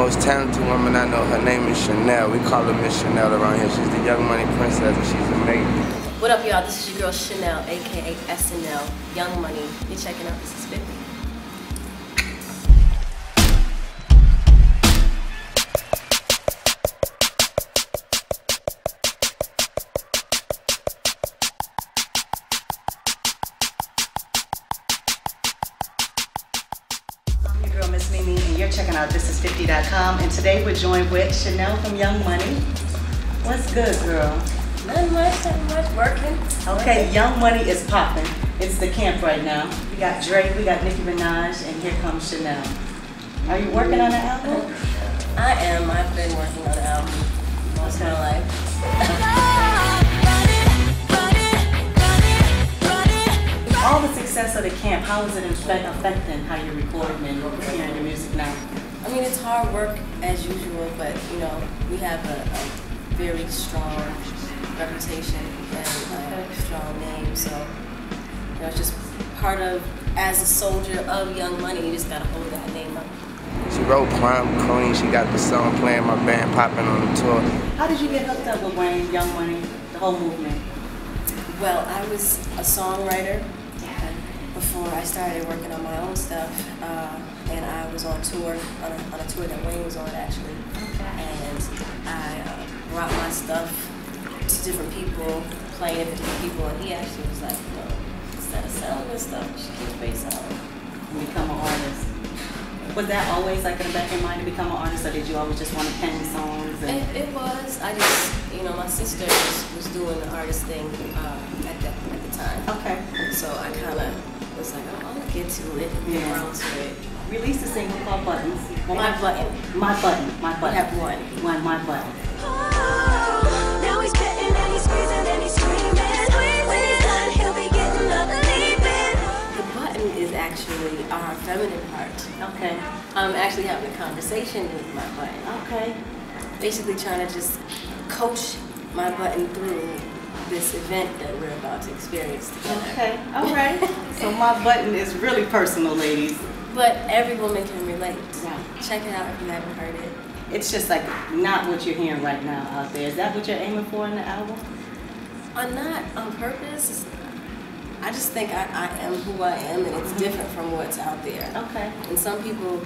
most talented woman I know. Her name is Shanell. We call her Miss Shanell around here. She's the Young Money princess, and she's amazing. What up, y'all? This is your girl Shanell, aka SNL, Young Money. You're checking out Thisis50. Miss MiMi, and you're checking out Thisis50.com, and today we're joined with Shanell from Young Money. What's good, girl? Nothing much, working. Okay, Young Money is popping. It's the camp right now. We got Drake, we got Nicki Minaj, and here comes Shanell. Are you working on an album? I am. I've been working on an album most of my life. All the success of the camp, how is it affecting how you're recording and hearing your music now? I mean, it's hard work as usual, but you know, we have a very strong reputation and a strong name, so you know, it's just part of, as a soldier of Young Money, you just gotta hold that name up. She wrote Prime Queen. She got the song playing, my band popping on the tour. How did you get hooked up with Wayne, Young Money, the whole movement? Well, I was a songwriter before I started working on my own stuff, and I was on tour, on a tour that Wayne was on actually, and I brought my stuff to different people, playing it for different people, and he actually was like, you know, instead of selling this stuff, you should get paid selling. And become an artist. Was that always like in the back of your mind to become an artist, or did you always just want to pen songs? And It was. I just, you know, my sister was doing the artist thing at the time. Okay. So I kind of was like, oh, I'll get to it, get around to it. Released a single called Buttons. My Button. My Button. My Button. I have one. My Button. Now he's petting and he's squeezing and he's screaming. When he's done, he'll be getting up and leaving. The button is actually our feminine part. Okay. I'm actually having a conversation with my button. Okay. Basically trying to just coach my button through this event that we're about to experience together. Okay. All right. So My Button is really personal, ladies. But every woman can relate. Right. Check it out if you haven't heard it. It's just like not what you're hearing right now out there. Is that what you're aiming for in the album? I'm not on purpose. I just think I am who I am, and it's different from what's out there. Okay. And some people,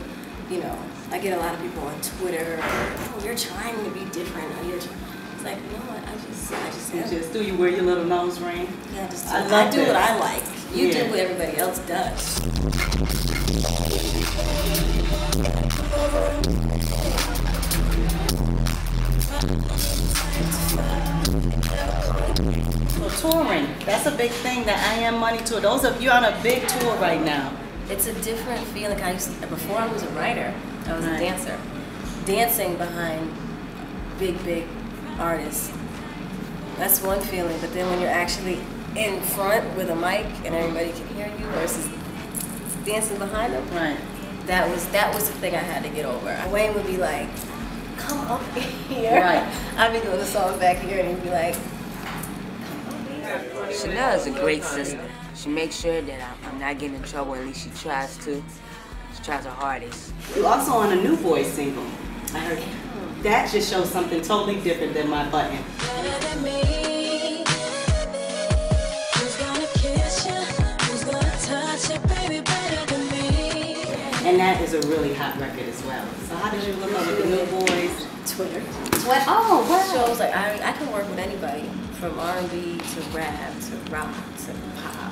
you know, I get a lot of people on Twitter, oh, you're trying to be different. Or you're it's like, no, I just am. Do you wear your little nose ring? Yeah, just I do what I like. You do what everybody else does. So touring, that's a big thing, the I Am Money tour. You're on a big tour right now. It's a different feeling. Before I was a writer, I was a dancer. Dancing behind big artists. That's one feeling, but then when you're actually in front with a mic and everybody can hear you versus dancing behind them, that was the thing I had to get over. Wayne would be like, come up here. Right. I'd be doing the song back here and he'd be like, Shanell is a great sister. She makes sure that I'm not getting in trouble, at least she tries to. She tries her hardest. You're also on a new Boyz single. I heard that just shows something totally different than My Button. Better than me. Who's gonna kiss you? Who's gonna touch you, baby? Better than me. And that is a really hot record as well. So how did you look up with the new Boyz? Twitter. Oh, wow. Shows like I can work with anybody, from R&B to rap to rock to pop,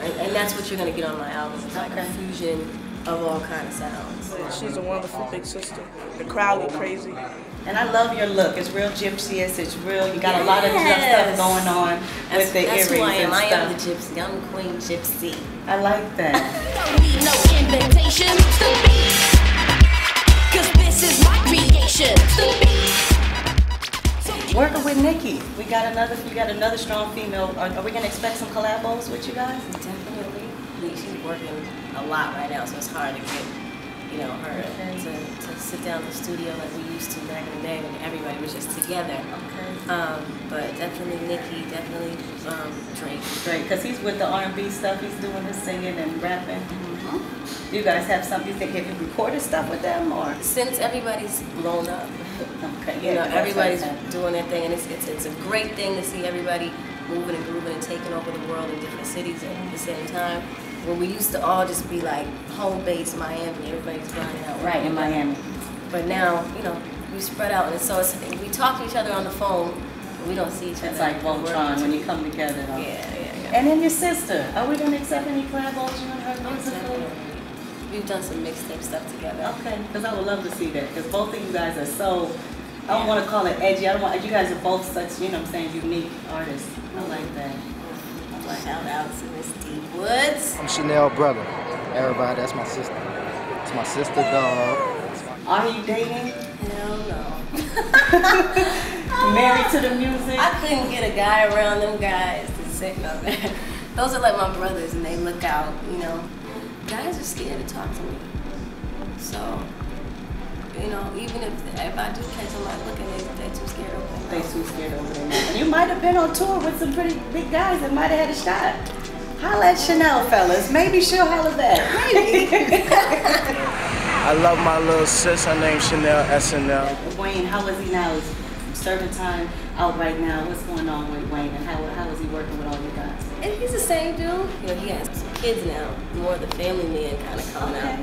and that's what you're gonna get on my album. It's like a fusion of all kind of sounds. She's a wonderful big sister. The crowd look crazy. And I love your look. It's real gypsy-ish. It's real. You got a lot of stuff going on with the earrings who I am. and stuff. I am the gypsy. I'm the queen gypsy. I like that. Don't need no invitation to be. 'Cause this is my creation to be. Working with Nicki, you got another strong female. Are we gonna expect some collabos with you guys? Definitely. She's working a lot right now, so it's hard to get, you know, her to sit down in the studio like we used to back in the day when everybody was just together. Okay. But definitely Nicki, definitely Drake. Drake, because he's with the R&B stuff. He's doing his singing and rapping. Mm-hmm. Do you guys have something you think have you recorded stuff with them or? Since everybody's blown up, Okay, you know, that's everybody's what I'm saying. doing their thing, and it's a great thing to see everybody moving and grooving and taking over the world in different cities at the same time. When we used to all just be like home base Miami, everybody's grinding out. Right, in Miami. But now, you know, we spread out, and so we talk to each other on the phone, but we don't see each other. It's like Voltron when you come together. Though. Yeah. And then your sister. Are we gonna accept any collaborations you and her musically? We've done some mixtape stuff together. Okay, because I would love to see that. Because both of you guys are so, I don't want to call it edgy. I don't want, you guys are both such, you know what I'm saying, unique artists. I like that. I like Shout that. out to Miss D Woods. I'm Shanell brother. Everybody, that's my sister. It's my sister, dog. Are you dating? Hell no. Married to the music? I couldn't get a guy around them guys to say nothing. Those are like my brothers, and they look out, you know. Guys are scared to talk to me. So, you know, even if I do catch somebody looking, they're too scared to open They too scared over there. And you might have been on tour with some pretty big guys that might have had a shot. Holla at Shanell, fellas. Maybe she'll holla back. Maybe. I love my little sis. Her name's Shanell, SNL. Wayne, how is he now? Is serving time out right now? What's going on with Wayne, and how is he working with all you guys? And he's the same dude. You know, he has some kids now. More the family man kind of coming out.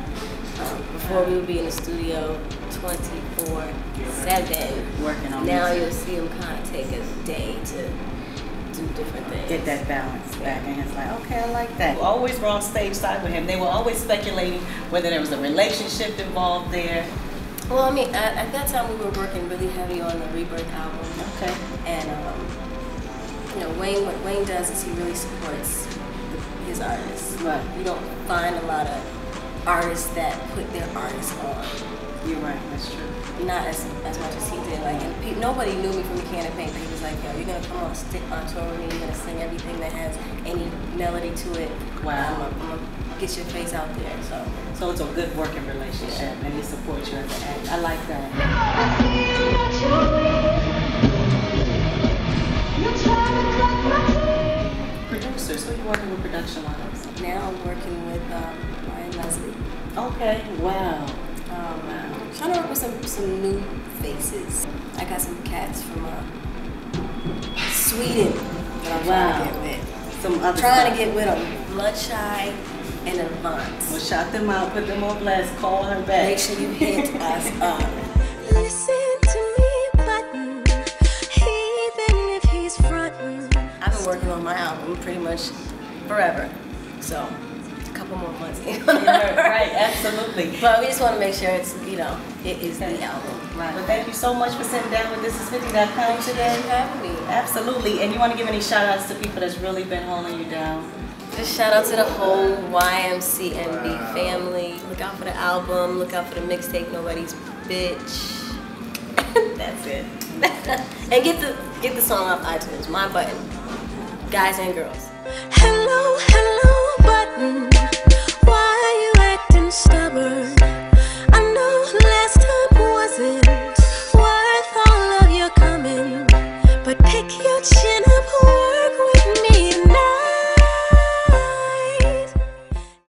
Before we would be in the studio 24/7. Working on Now music. you'll see him kind of take a day to do different things. Get that balance back in his life. Okay, I like that. We always were on stage side with him. They were always speculating whether there was a relationship involved there. Well, I mean, at that time we were working really heavy on the Rebirth album. Okay. And, you know, what Wayne does is he really supports his artists. Right. You don't find a lot of artists that put their artists on. You're right, that's true. Not as much as he did. Like, and nobody knew me from a can of paint, but he was like, yo, you're gonna come on tour with me, you're gonna sing everything that has any melody to it. Wow. I'm gonna get your face out there. So it's a good working relationship, and he supports you as an act. I like that. Producers, who are you working with production-wise? Now I'm working with Ryan Leslie. Okay, wow. I'm trying to work with some new faces. I got some cats from Sweden that I'm trying to get with. Some other Trying stuff. to get with them. Bloodshy and Avant. Well, shout them out, put them on blast, call her back. Make sure you hit us up. Listen to me button, even if he's frontin'. I've been working on my album pretty much forever. So, a couple more months. Right, absolutely. But we just want to make sure it's, you know, it is the album. Right. Well, thank you so much for sitting down with Thisis50.com today. Thanks for having me. Absolutely. And you want to give any shout outs to people that's really been holding you down? Just shout out to the whole YMCMB family. Look out for the album, look out for the mixtape, Nobody's Bitch. That's it. And get the song off iTunes, My Button. Guys and girls. Hello, hello, button. Why you acting stubborn?